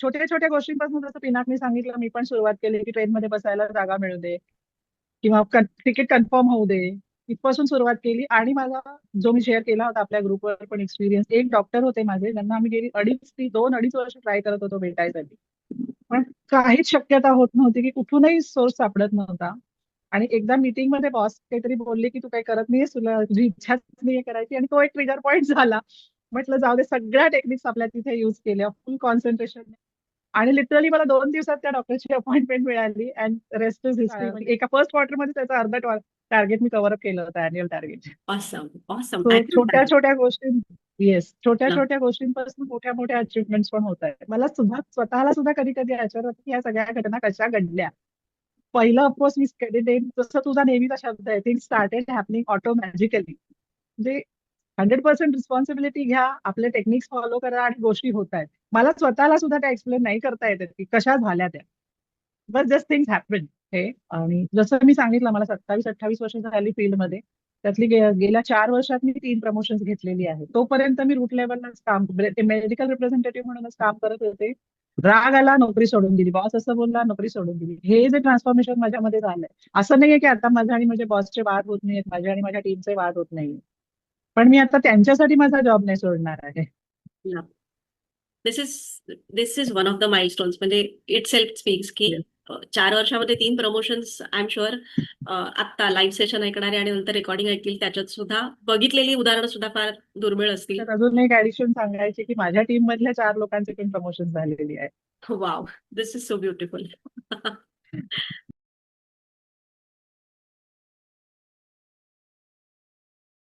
छोट्या छोट्या गोष्टींपासून, जसं पिनाकने सांगितलं, मी पण सुरुवात केली की ट्रेनमध्ये बसायला जागा मिळू दे किंवा तिकीट कन्फर्म होऊ दे, इथपासून सुरुवात केली. आणि माझा जो मी शेअर केला होता आपल्या ग्रुपवर पण एक्सपिरियन्स, एक डॉक्टर होते माझे ज्यांना आम्ही गेली 2-2.5 वर्ष ट्राय करत होतो भेटायसाठी, पण काहीच शक्यता होत नव्हती, की कुठूनही सोर्स सापडत नव्हता. आणि एकदा मीटिंग मध्ये बॉस काहीतरी बोलले की तू काही करत नाहीयेस, तुला तुझी इच्छाच नाहीये करायची, आणि तो एक ट्रिगर पॉईंट झाला. म्हटलं जाऊ दे, सगळ्या टेक्निक्स आपल्या तिथे युज केल्या फुल कॉन्सन्ट्रेशन. आणि लिटरली मला 2 दिवसात त्या डॉक्टरची अपॉइंटमेंट मिळाली, अँड रेस्ट इज हिस्ट्री. म्हणजे एका फर्स्ट क्वार्टर मध्ये त्याचा अर्धा टार्गेट मी कव्हर अप केलं होतं, annual target. Awesome awesome. So छोट्या छोट्या गोष्टी, येस, छोट्या छोट्या गोष्टींपासून मोठ्या मोठ्या अचिव्हमेंट्स पण होत आहेत. मला सुद्धा स्वतःला सुद्धा कधी कधी आश्चर्य होतं की या सगळ्या घटना कशा घडल्या. पहिलं ऑफकोर्स मी क्रेडिट, जसं तुझा नेहमीचा शब्द आहे, थिंग स्टार्टेड हॅपनिंग ऑटोमॅजिकली. म्हणजे 100% रिस्पॉन्सिबिलिटी घ्या, आपले टेक्निक्स फॉलो करा आणि गोष्टी होत आहेत. मला स्वतःला सुद्धा त्या एक्सप्लेन नाही करता येतात की कशा झाल्या त्या, बट जस्ट थिंग्स हॅपन. हे, आणि जसं मी सांगितलं, मला 27-28 वर्ष झाली फील्डमध्ये. त्यातली गेल्या 4 वर्षात मी 3 प्रमोशन्स घेतलेली आहे. तोपर्यंत मी रूट लेवललाच काम, मेडिकल रिप्रेझेंटेटिव्ह म्हणूनच काम करत होते. राग आला, नोकरी सोडून दिली. बॉस असं बोलला, नोकरी सोडून दिली. हे जे ट्रान्सफॉर्मेशन माझ्यामध्ये झालंय, असं नाहीये की आता माझ्या आणि माझ्या बॉसचे वाद होत नाहीयेत, माझ्या आणि माझ्या टीमचे वाद होत नाहीये, पण मी आता त्यांच्यासाठी माझा जॉब नाही सोडणार आहे. This is this is one of the milestones. म्हणजे इट सेल्फ स्पीक्स की 4 वर्षामध्ये 3 प्रमोशन्स. आय एम शुअर आत्ता लाईव्ह सेशन ऐकणारे आणि नंतर रेकॉर्डिंग ऐकतील त्याच्यात सुद्धा बघितलेली उदाहरणं सुद्धा फार दुर्मिळ असतील. तर अजून एक ऍडिशन सांगायचे की माझ्या टीम मधल्या 4 लोकांची पण प्रमोशन झालेली आहे. Wow, this is so beautiful.